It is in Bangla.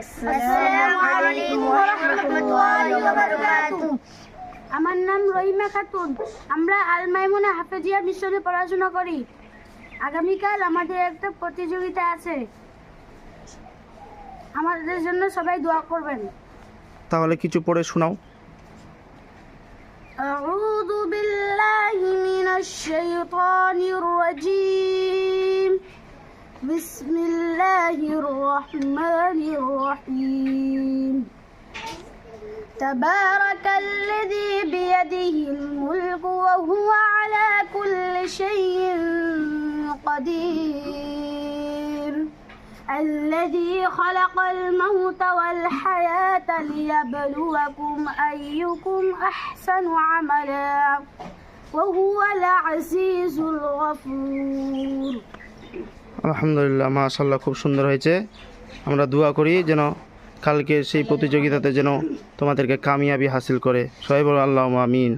আসসালামু আলাইকুম ওয়া রাহমাতুল্লাহি ওয়া বারাকাতুহু। আমার নাম রহিমা খাতুন। আমরা আল মাইমুনা হাফেজিয়া মিশনে পড়াশোনা করি। আগামীকাল আমাদের একটা প্রতিযোগিতা আছে, আমাদের জন্য সবাই দোয়া করবেন। তাহলে কিছু পড়ে শোনাও। আউযু বিল্লাহি মিনাশ শাইতানির রাজীম। বিসমিল্লাহির রহমানির রহিম। তাবারাকাল্লাযী বিয়াদিহিল মুলকু ওয়া হুয়া আলা কুল্লি শাইইন কাদির। الذي خلق الموت والحياة ليبلوكم أيكم أحسن عملا وهو العزيز الغفور। আলহামদুলিল্লাহ, মাশাআল্লাহ, খুব সুন্দর হয়েছে। আমরা দোয়া করি যেন কালকে সেই প্রতিযোগিতাতে যেন তোমাদেরকে কামিয়াবি হাসিল করে। সবাই বলো আল্লাহুম্মা আমিন।